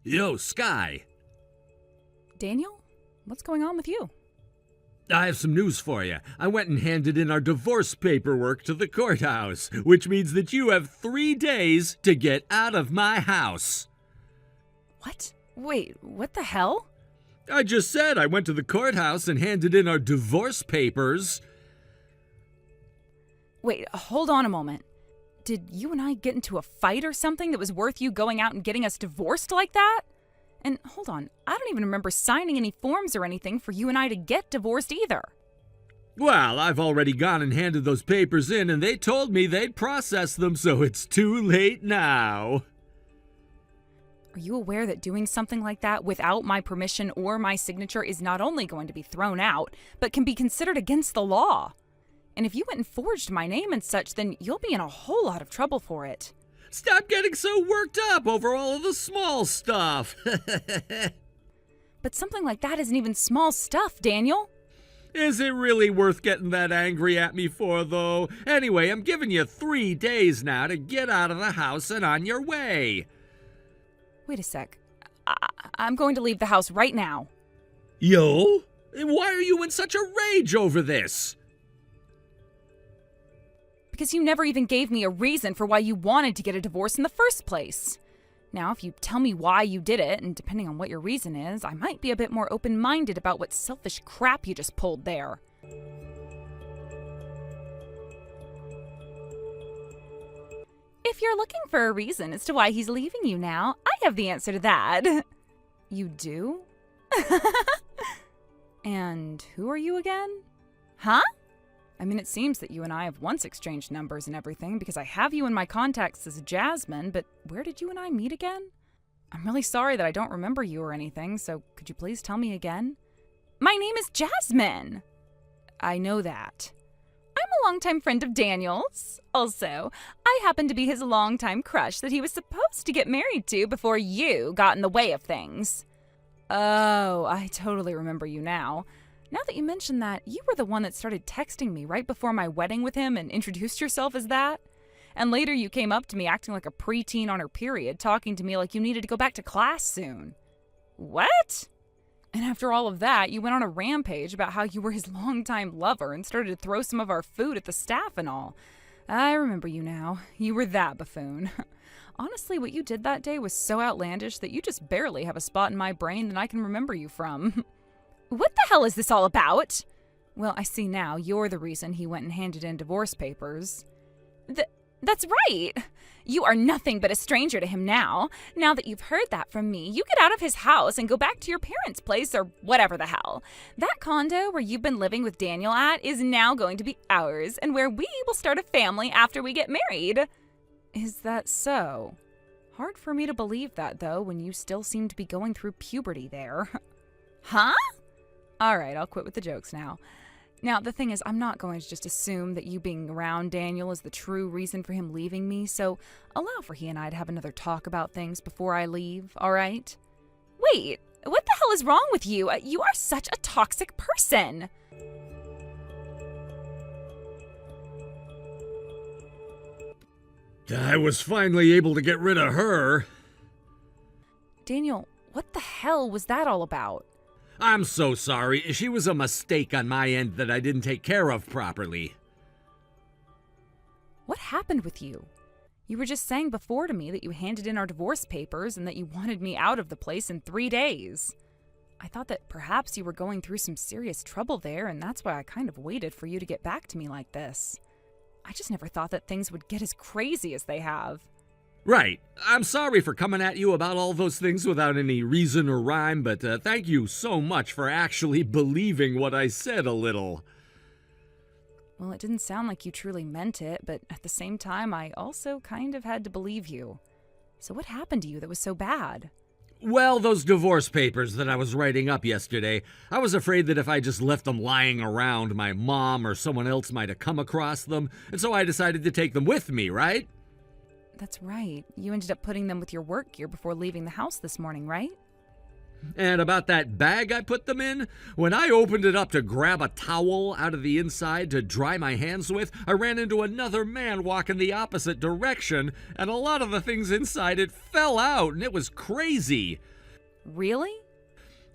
Yo, Sky. Daniel, what's going on with you? I have some news for you. I went and handed in our divorce paperwork to the courthouse, which means that you have 3 days to get out of my house. What? Wait, what the hell? I just said I went to the courthouse and handed in our divorce papers. Wait, hold on a moment. Did you and I get into a fight or something that was worth you going out and getting us divorced like that? And hold on, I don't even remember signing any forms or anything for you and I to get divorced either. Well, I've already gone and handed those papers in, and they told me they'd process them, so it's too late now. Are you aware that doing something like that without my permission or my signature is not only going to be thrown out, but can be considered against the law? And if you went and forged my name and such, then you'll be in a whole lot of trouble for it. Stop getting so worked up over all of the small stuff. But something like that isn't even small stuff, Daniel. Is it really worth getting that angry at me for, though? Anyway, I'm giving you 3 days now to get out of the house and on your way. Wait a sec. I'm going to leave the house right now. Yo? Why are you in such a rage over this? Because you never even gave me a reason for why you wanted to get a divorce in the first place. Now, if you tell me why you did it, and depending on what your reason is, I might be a bit more open-minded about what selfish crap you just pulled there. If you're looking for a reason as to why he's leaving you now, I have the answer to that. You do? And who are you again? Huh? I mean, it seems that you and I have once exchanged numbers and everything because I have you in my contacts as Jasmine, but where did you and I meet again? I'm really sorry that I don't remember you or anything, so could you please tell me again? My name is Jasmine! I know that. I'm a longtime friend of Daniel's. Also, I happen to be his longtime crush that he was supposed to get married to before you got in the way of things. Oh, I totally remember you now. Now that you mention that, you were the one that started texting me right before my wedding with him and introduced yourself as that. And later you came up to me acting like a preteen on her period, talking to me like you needed to go back to class soon. What? And after all of that, you went on a rampage about how you were his longtime lover and started to throw some of our food at the staff and all. I remember you now. You were that buffoon. Honestly, what you did that day was so outlandish that you just barely have a spot in my brain that I can remember you from. What the hell is this all about? Well, I see now you're the reason he went and handed in divorce papers. That's right. You are nothing but a stranger to him now. Now that you've heard that from me, you get out of his house and go back to your parents' place or whatever the hell. That condo where you've been living with Daniel at is now going to be ours, and where we will start a family after we get married. Is that so? Hard for me to believe that, though, when you still seem to be going through puberty there. Huh? All right, I'll quit with the jokes now. Now, the thing is, I'm not going to just assume that you being around Daniel is the true reason for him leaving me, so allow for he and I to have another talk about things before I leave, all right? Wait, what the hell is wrong with you? You are such a toxic person. I was finally able to get rid of her. Daniel, what the hell was that all about? I'm so sorry. She was a mistake on my end that I didn't take care of properly. What happened with you? You were just saying before to me that you handed in our divorce papers and that you wanted me out of the place in 3 days. I thought that perhaps you were going through some serious trouble there, and that's why I kind of waited for you to get back to me like this. I just never thought that things would get as crazy as they have. Right. I'm sorry for coming at you about all those things without any reason or rhyme, but thank you so much for actually believing what I said a little. Well, it didn't sound like you truly meant it, but at the same time, I also kind of had to believe you. So what happened to you that was so bad? Well, those divorce papers that I was writing up yesterday, I was afraid that if I just left them lying around, my mom or someone else might have come across them, and so I decided to take them with me, right? That's right. You ended up putting them with your work gear before leaving the house this morning, right? And about that bag I put them in, when I opened it up to grab a towel out of the inside to dry my hands with, I ran into another man walking the opposite direction, and a lot of the things inside it fell out, and it was crazy. Really?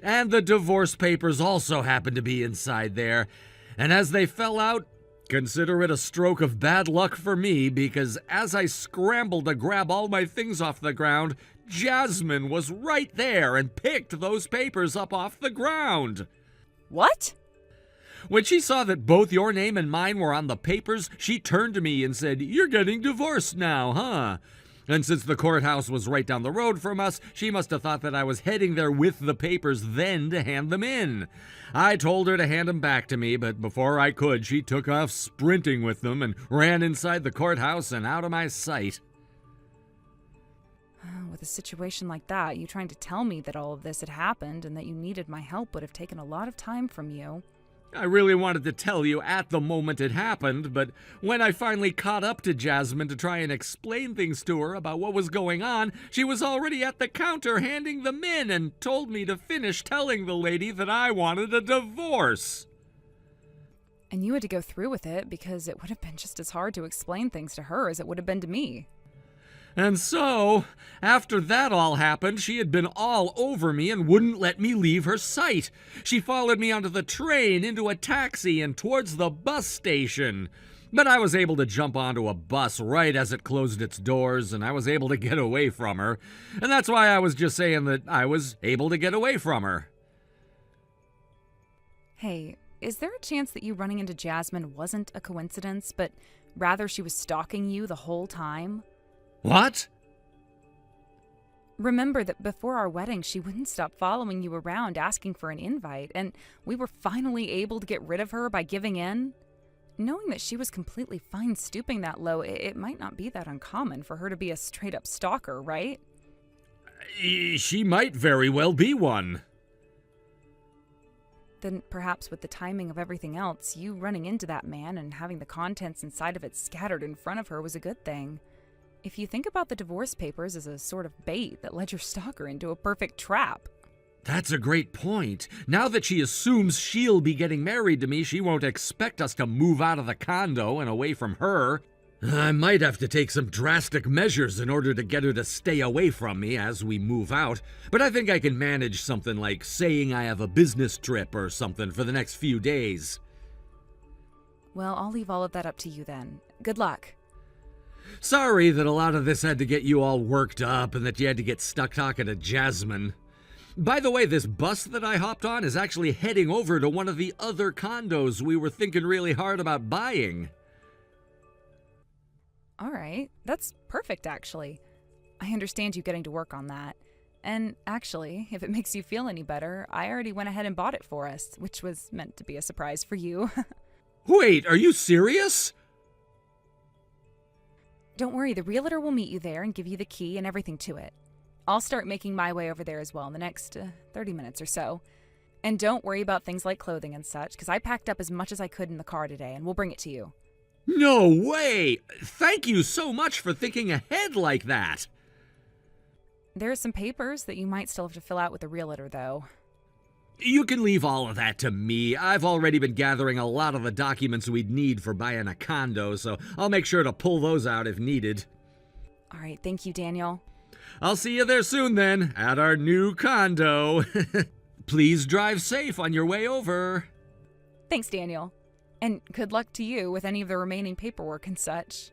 And the divorce papers also happened to be inside there. And as they fell out, consider it a stroke of bad luck for me, because as I scrambled to grab all my things off the ground, Jasmine was right there and picked those papers up off the ground. What? When she saw that both your name and mine were on the papers, she turned to me and said, "You're getting divorced now, huh?" And since the courthouse was right down the road from us, she must have thought that I was heading there with the papers then to hand them in. I told her to hand them back to me, but before I could, she took off sprinting with them and ran inside the courthouse and out of my sight. With a situation like that, you trying to tell me that all of this had happened and that you needed my help would have taken a lot of time from you. I really wanted to tell you at the moment it happened, but when I finally caught up to Jasmine to try and explain things to her about what was going on, she was already at the counter handing them in and told me to finish telling the lady that I wanted a divorce. And you had to go through with it because it would have been just as hard to explain things to her as it would have been to me. And so, after that all happened, she had been all over me and wouldn't let me leave her sight. She followed me onto the train, into a taxi, and towards the bus station. But I was able to jump onto a bus right as it closed its doors, and I was able to get away from her. And that's why I was just saying that I was able to get away from her. Hey, is there a chance that you running into Jasmine wasn't a coincidence, but rather she was stalking you the whole time? What? Remember that before our wedding, she wouldn't stop following you around asking for an invite, and we were finally able to get rid of her by giving in? Knowing that she was completely fine stooping that low, it might not be that uncommon for her to be a straight-up stalker, right? She might very well be one. Then perhaps with the timing of everything else, you running into that man and having the contents inside of it scattered in front of her was a good thing. If you think about the divorce papers as a sort of bait that led your stalker into a perfect trap. That's a great point. Now that she assumes she'll be getting married to me, she won't expect us to move out of the condo and away from her. I might have to take some drastic measures in order to get her to stay away from me as we move out, but I think I can manage something like saying I have a business trip or something for the next few days. Well, I'll leave all of that up to you then. Good luck. Sorry that a lot of this had to get you all worked up and that you had to get stuck talking to Jasmine. By the way, this bus that I hopped on is actually heading over to one of the other condos we were thinking really hard about buying. All right, that's perfect, actually. I understand you getting to work on that. And actually, if it makes you feel any better, I already went ahead and bought it for us, which was meant to be a surprise for you. Wait, are you serious? Don't worry, the realtor will meet you there and give you the key and everything to it. I'll start making my way over there as well in the next 30 minutes or so. And don't worry about things like clothing and such, because I packed up as much as I could in the car today, and we'll bring it to you. No way! Thank you so much for thinking ahead like that. There are some papers that you might still have to fill out with the realtor, though. You can leave all of that to me. I've already been gathering a lot of the documents we'd need for buying a condo, so I'll make sure to pull those out if needed. All right, thank you, Daniel. I'll see you there soon then, at our new condo. Please drive safe on your way over. Thanks, Daniel. And good luck to you with any of the remaining paperwork and such.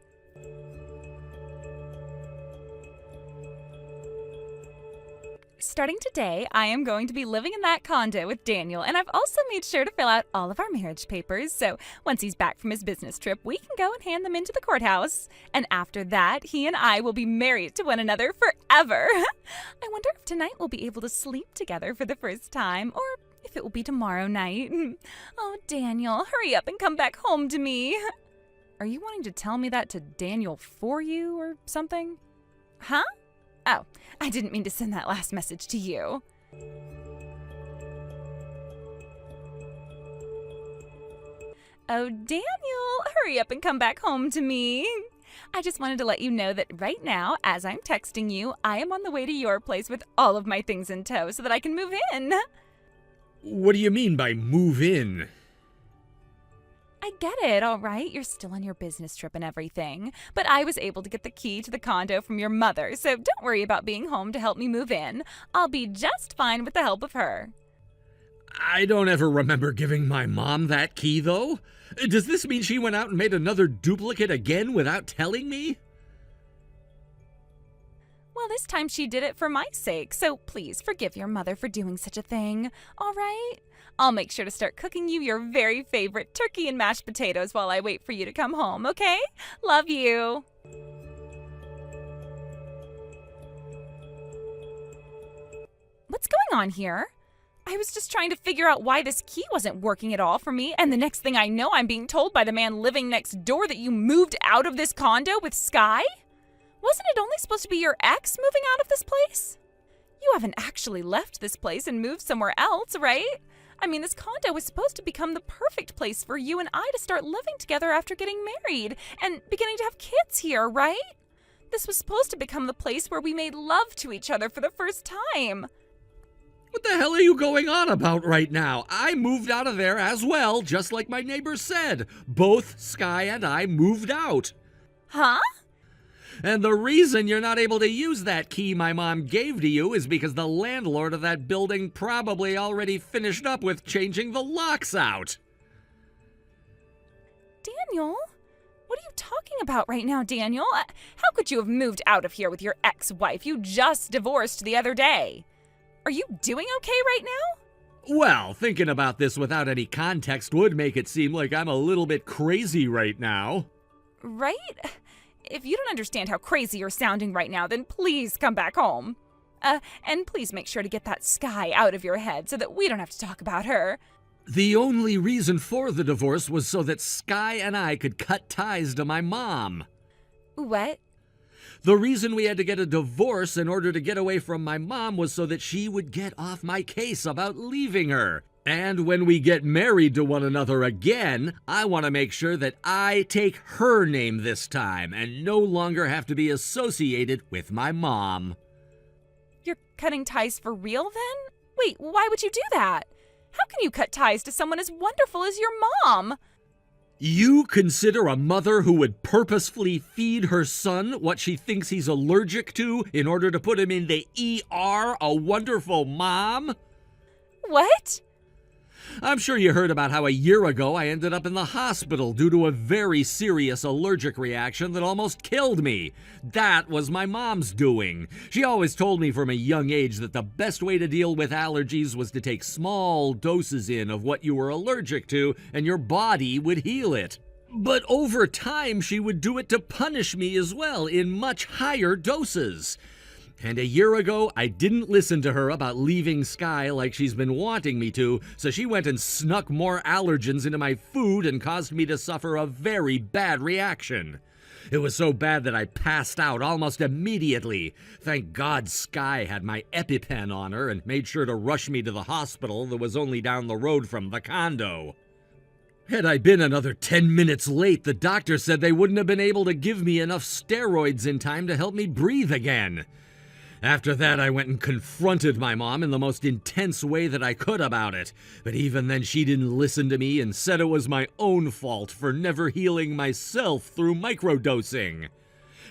Starting today, I am going to be living in that condo with Daniel, and I've also made sure to fill out all of our marriage papers, so once he's back from his business trip, we can go and hand them into the courthouse. And after that, he and I will be married to one another forever. I wonder if tonight we'll be able to sleep together for the first time, or if it will be tomorrow night. Oh, Daniel, hurry up and come back home to me. Are you wanting to tell me that to Daniel for you or something? Huh? Oh, I didn't mean to send that last message to you. Oh, Daniel, hurry up and come back home to me. I just wanted to let you know that right now, as I'm texting you, I am on the way to your place with all of my things in tow so that I can move in. What do you mean by move in? I get it, all right? You're still on your business trip and everything. But I was able to get the key to the condo from your mother, so don't worry about being home to help me move in. I'll be just fine with the help of her. I don't ever remember giving my mom that key, though. Does this mean she went out and made another duplicate again without telling me? Well, this time she did it for my sake, so please forgive your mother for doing such a thing, all right? I'll make sure to start cooking you your very favorite turkey and mashed potatoes while I wait for you to come home, okay? Love you. What's going on here? I was just trying to figure out why this key wasn't working at all for me, and the next thing I know, I'm being told by the man living next door that you moved out of this condo with Sky? Wasn't it only supposed to be your ex moving out of this place? You haven't actually left this place and moved somewhere else, right? I mean, this condo was supposed to become the perfect place for you and I to start living together after getting married and beginning to have kids here, right? This was supposed to become the place where we made love to each other for the first time. What the hell are you going on about right now? I moved out of there as well, just like my neighbor said. Both Sky and I moved out. Huh? And the reason you're not able to use that key my mom gave to you is because the landlord of that building probably already finished up with changing the locks out. Daniel? What are you talking about right now, Daniel? How could you have moved out of here with your ex-wife you just divorced the other day? Are you doing okay right now? Well, thinking about this without any context would make it seem like I'm a little bit crazy right now. Right? If you don't understand how crazy you're sounding right now, then please come back home. And please make sure to get that Sky out of your head so that we don't have to talk about her. The only reason for the divorce was so that Sky and I could cut ties to my mom. What? The reason we had to get a divorce in order to get away from my mom was so that she would get off my case about leaving her. And when we get married to one another again, I want to make sure that I take her name this time and no longer have to be associated with my mom. You're cutting ties for real then? Wait, why would you do that? How can you cut ties to someone as wonderful as your mom? You consider a mother who would purposefully feed her son what she thinks he's allergic to in order to put him in the ER a wonderful mom? What? I'm sure you heard about how a year ago I ended up in the hospital due to a very serious allergic reaction that almost killed me. That was my mom's doing. She always told me from a young age that the best way to deal with allergies was to take small doses in of what you were allergic to and your body would heal it. But over time, she would do it to punish me as well in much higher doses. And a year ago, I didn't listen to her about leaving Sky like she's been wanting me to, so she went and snuck more allergens into my food and caused me to suffer a very bad reaction. It was so bad that I passed out almost immediately. Thank God Sky had my EpiPen on her and made sure to rush me to the hospital that was only down the road from the condo. Had I been another 10 minutes late, the doctor said they wouldn't have been able to give me enough steroids in time to help me breathe again. After that, I went and confronted my mom in the most intense way that I could about it. But even then, she didn't listen to me and said it was my own fault for never healing myself through microdosing.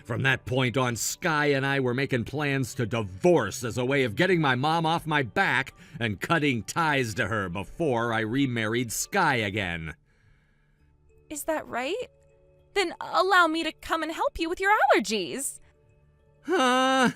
From that point on, Sky and I were making plans to divorce as a way of getting my mom off my back and cutting ties to her before I remarried Sky again. Is that right? Then allow me to come and help you with your allergies. Huh?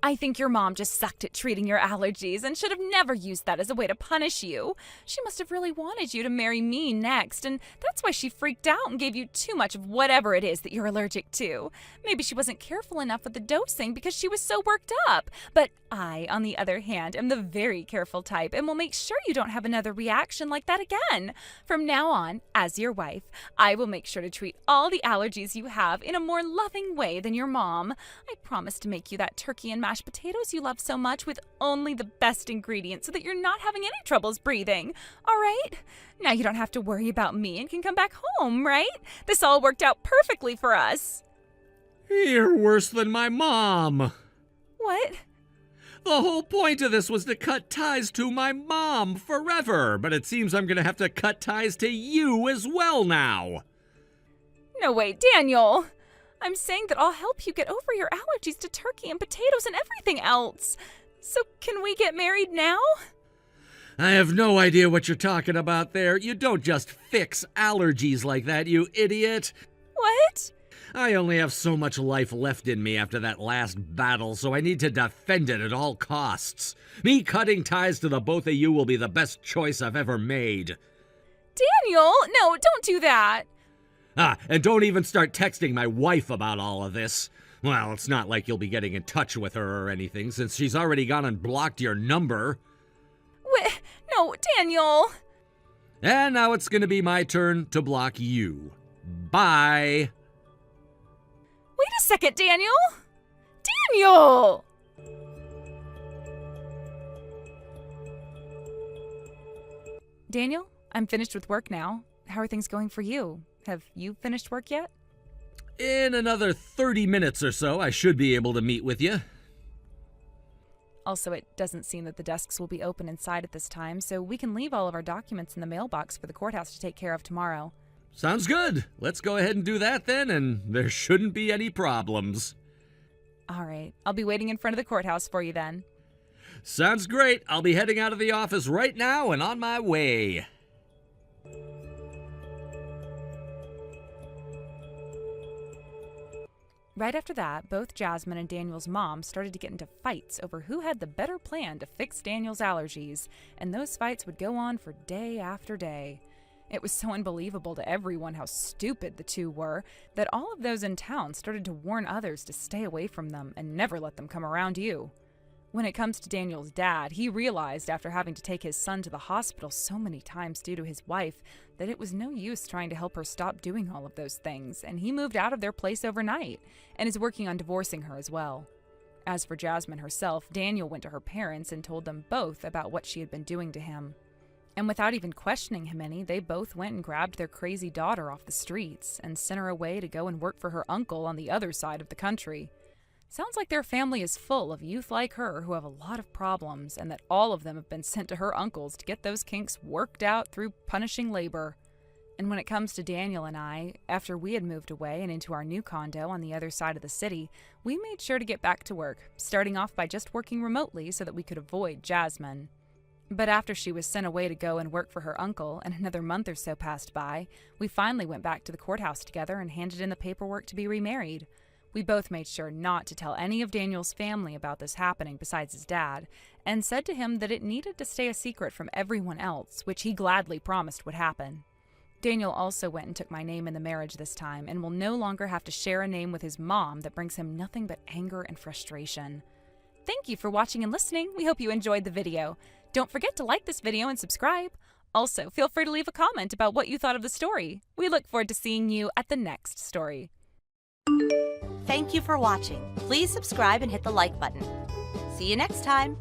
I think your mom just sucked at treating your allergies and should have never used that as a way to punish you. She must have really wanted you to marry me next, and that's why she freaked out and gave you too much of whatever it is that you're allergic to. Maybe she wasn't careful enough with the dosing because she was so worked up. But I, on the other hand, am the very careful type and will make sure you don't have another reaction like that again. From now on, as your wife, I will make sure to treat all the allergies you have in a more loving way than your mom. I promise to make you that turkey and mashed potatoes you love so much with only the best ingredients so that you're not having any troubles breathing. All right? Now you don't have to worry about me and can come back home, right? This all worked out perfectly for us. You're worse than my mom. What? The whole point of this was to cut ties to my mom forever, but it seems I'm gonna have to cut ties to you as well now. No way, Daniel. I'm saying that I'll help you get over your allergies to turkey and potatoes and everything else. So can we get married now? I have no idea what you're talking about there. You don't just fix allergies like that, you idiot. What? I only have so much life left in me after that last battle, so I need to defend it at all costs. Me cutting ties to the both of you will be the best choice I've ever made. Daniel, no, don't do that. And don't even start texting my wife about all of this. Well, it's not like you'll be getting in touch with her or anything, since she's already gone and blocked your number. No, Daniel. And now it's gonna be my turn to block you. Bye. Wait a second, Daniel. Daniel! Daniel, I'm finished with work now. How are things going for you? Have you finished work yet? In another 30 minutes or so, I should be able to meet with you. Also, it doesn't seem that the desks will be open inside at this time, so we can leave all of our documents in the mailbox for the courthouse to take care of tomorrow. Sounds good. Let's go ahead and do that then, and there shouldn't be any problems. All right, I'll be waiting in front of the courthouse for you then. Sounds great. I'll be heading out of the office right now and on my way. Right after that, both Jasmine and Daniel's mom started to get into fights over who had the better plan to fix Daniel's allergies, and those fights would go on for day after day. It was so unbelievable to everyone how stupid the two were that all of those in town started to warn others to stay away from them and never let them come around you. When it comes to Daniel's dad, he realized after having to take his son to the hospital so many times due to his wife that it was no use trying to help her stop doing all of those things, and he moved out of their place overnight and is working on divorcing her as well. As for Jasmine herself, Daniel went to her parents and told them both about what she had been doing to him. And without even questioning him any, they both went and grabbed their crazy daughter off the streets and sent her away to go and work for her uncle on the other side of the country. Sounds like their family is full of youth like her who have a lot of problems, and that all of them have been sent to her uncles to get those kinks worked out through punishing labor. And when it comes to Daniel and I, after we had moved away and into our new condo on the other side of the city, we made sure to get back to work, starting off by just working remotely so that we could avoid Jasmine. But after she was sent away to go and work for her uncle, and another month or so passed by, we finally went back to the courthouse together and handed in the paperwork to be remarried. We both made sure not to tell any of Daniel's family about this happening besides his dad, and said to him that it needed to stay a secret from everyone else, which he gladly promised would happen. Daniel also went and took my name in the marriage this time, and will no longer have to share a name with his mom that brings him nothing but anger and frustration. Thank you for watching and listening. We hope you enjoyed the video. Don't forget to like this video and subscribe. Also, feel free to leave a comment about what you thought of the story. We look forward to seeing you at the next story. Thank you for watching. Please subscribe and hit the like button. See you next time.